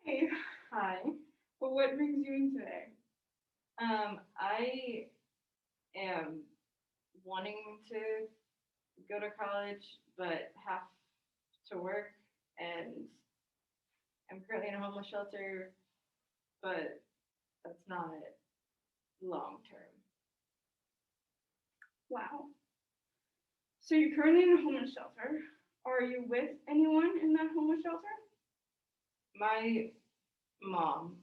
Hey, Hi. well, what brings you in today? I am wanting to go to college, but have to work, and I'm currently in a homeless shelter, but that's not long term. Wow. So you're currently in a homeless shelter. Are you with anyone in that homeless shelter? My mom,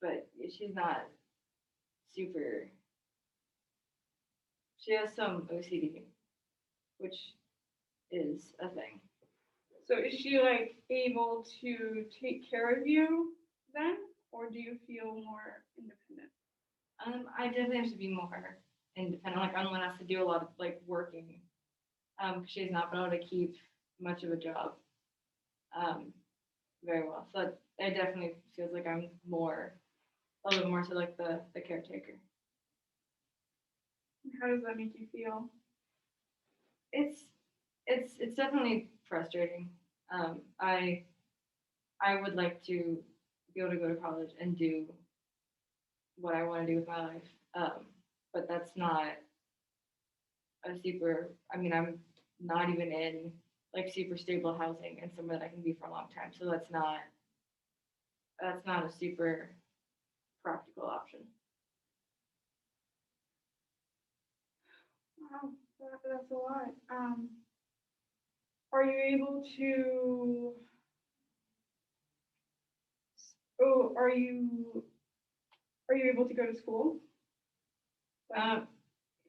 but she's not super. She has some OCD, which is a thing. So is she like able to take care of you then, or do you feel more independent? I definitely have to be more independent. Like, Unlin has to do a lot of like working. 'Cause she's not been able to keep much of a job um, very well. So it definitely feels like I'm more, a little bit more to like the caretaker. How does that make you feel? It's it's definitely frustrating. I would like to be able to go to college and do what I want to do with my life, but that's not a super. I mean, I'm not even in like super stable housing and somewhere that I can be for a long time. So that's not a super practical option. Wow, that's a lot. Are you able to? Oh, are you able to go to school? Like, Um,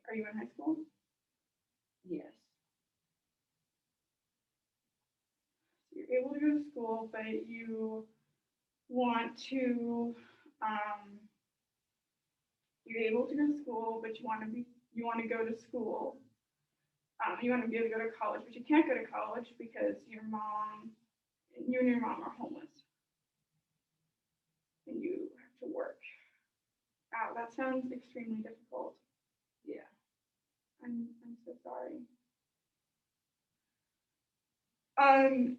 are you in high school? yes. You're able to go to school, but you want to um, you're able to go to school, but you want to go to school. You want to be able to go to college, but you can't go to college because you and your mom are homeless, and you have to work. Wow, that sounds extremely difficult. Yeah. I'm so sorry. Um,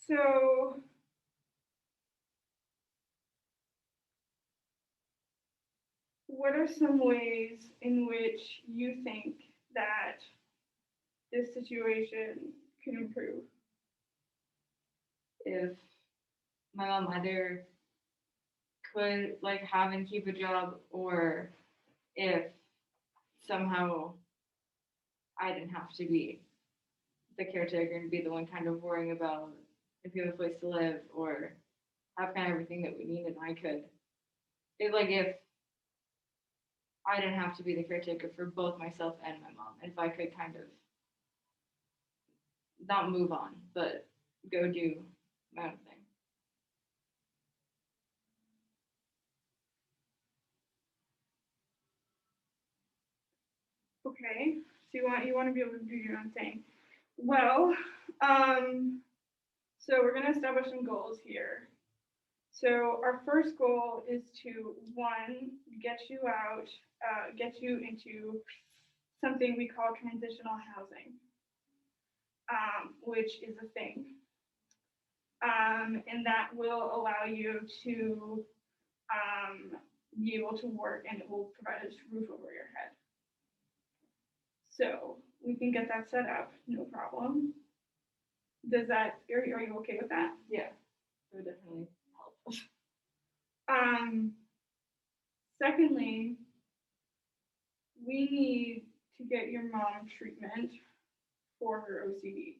so what are some ways in which you think that this situation can improve? If my mom either could like have and keep a job, or if somehow I didn't have to be the caretaker and be the one kind of worrying about if we have a place to live or have kind of everything that we need, and I could. If I didn't have to be the caretaker for both myself and my mom, and if I could kind of not move on, but go do my own thing. Okay, so you want to be able to do your own thing. Well, um, so we're gonna establish some goals here. So our first goal is to one get you out, get you into something we call transitional housing, which is a thing, and that will allow you to um, be able to work, and it will provide a roof over your head. So we can get that set up, no problem. Are you okay with that? Yeah, it would definitely help. Um, secondly, we need to get your mom treatment for her OCD.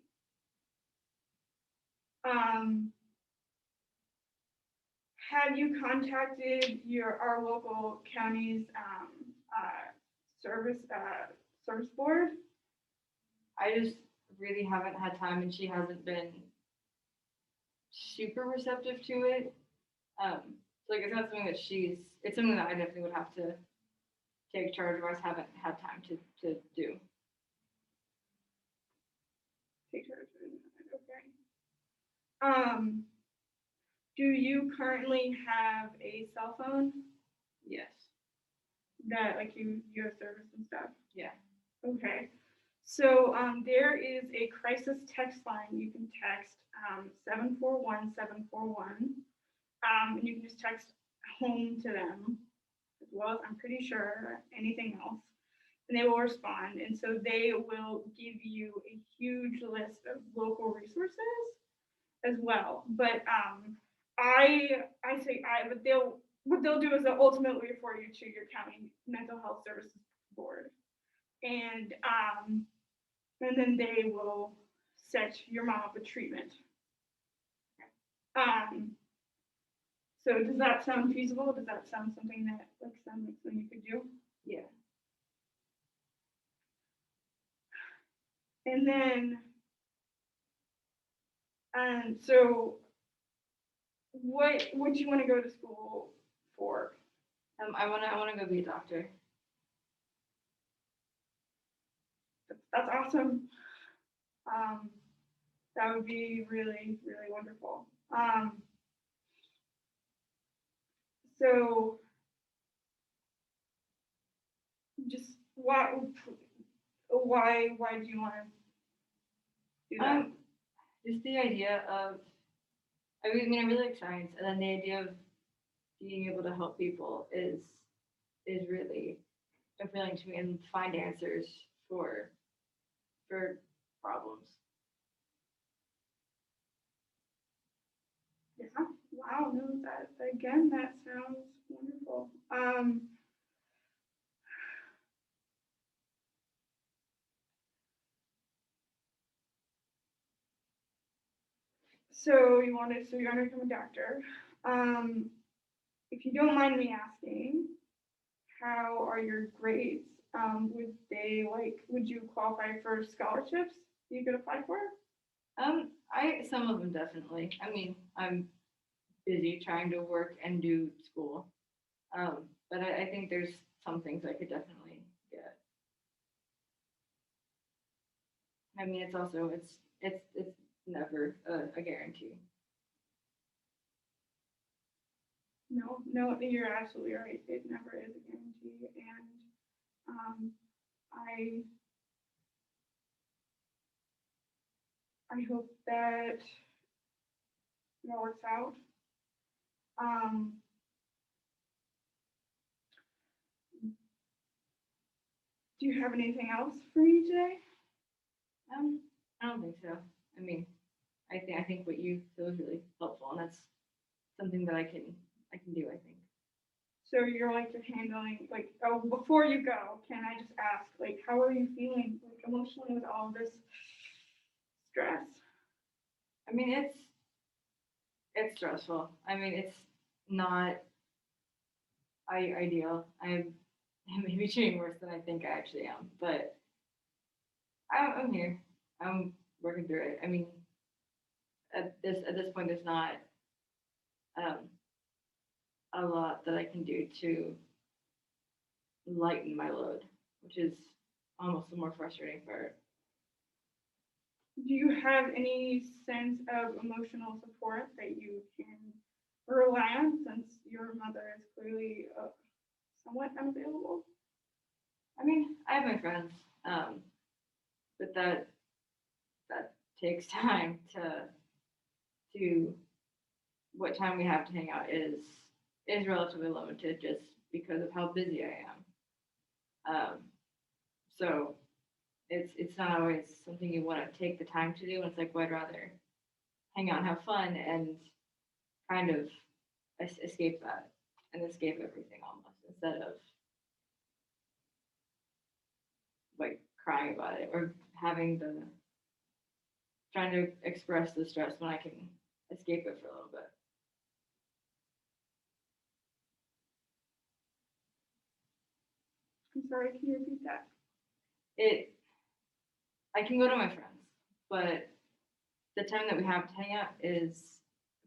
Um, have you contacted our local county's service service board? I just really haven't had time, and she hasn't been super receptive to it. So like it's not something that it's something that I definitely would have to take charge of. I just haven't had time to do. Take charge of it. Okay. Um, do you currently have a cell phone Yes. that like you have service and stuff? Yeah. Okay. So there is a crisis text line. You can text 741-741, and you can just text home to them as well as I'm pretty sure anything else, and they will respond. And so they will give you a huge list of local resources as well. But but they'll what they'll do is they'll ultimately refer you to your county mental health services board, and then they will set your mom up with treatment. Um, so does that sound feasible? Does that sound something that sounds like something you could do? Yeah. And then, so what do you want to go to school for? I wanna go be a doctor. That's awesome. Um, that would be really, really wonderful. So just why do you want to do that? Just the idea of, I mean, I really like science, and then the idea of being able to help people is really appealing to me and find answers for problems. Yeah. Wow. No, that sounds wonderful. So you're gonna become a doctor. Um, if you don't mind me asking, how are your grades? Would you qualify for scholarships you could apply for? Some of them definitely. I mean, I'm busy trying to work and do school. But I think there's some things I could definitely get. I mean, it's never a guarantee. No, you're absolutely right. It never is a guarantee, and I I hope that it all works out. Um, do you have anything else for me today? I don't think so. I mean, I think what you feel is really helpful, and that's something that I can do. I think. So you're handling before you go, can I just ask how are you feeling emotionally with all this stress? I mean, it's stressful. I mean, it's not ideal. I'm maybe doing worse than I think I actually am, but I'm here. I'm working through it. I mean, at this point, there's not um, a lot that I can do to lighten my load, which is almost the more frustrating part. Do you have any sense of emotional support that you can rely on since your mother is clearly somewhat unavailable? I mean, I have my friends, but that takes time to what time we have to hang out is relatively limited just because of how busy I am. So it's not always something you want to take the time to do. And it's like, well, I'd rather hang out and have fun and kind of escape that and escape everything almost instead of like crying about it or having the trying to express the stress when I can escape it for a little bit. I'm sorry, can you repeat that? It I can go to my friends, but the time that we have to hang out is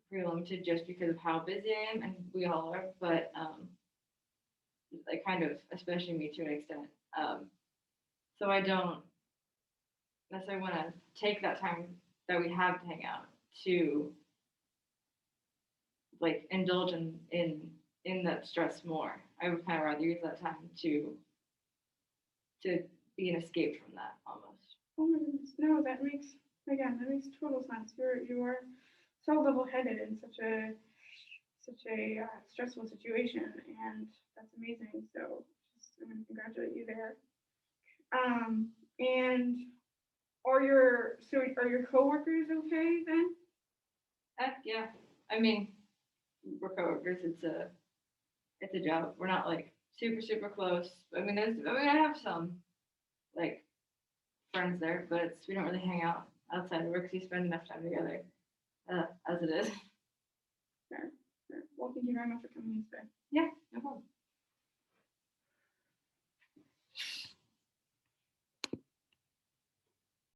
pretty limited just because of how busy I am, and we all are. But like kind of, especially me to an extent. So I don't necessarily want to take that time that we have to hang out to like indulge in that stress more. I would kind of rather use that time to be an escape from that almost. Oh my goodness, no, that makes total sense. You are so level-headed in such a stressful situation, and that's amazing. So just I'm gonna congratulate you there. And are your coworkers okay then? Heck, yeah. I mean, we're coworkers. It's a job. We're not like super, super close. I have some like friends there, but we don't really hang out outside of work. 'Cause we spend enough time together, as it is. Fair, fair. Well, thank you very much for coming in today. Yeah, no problem.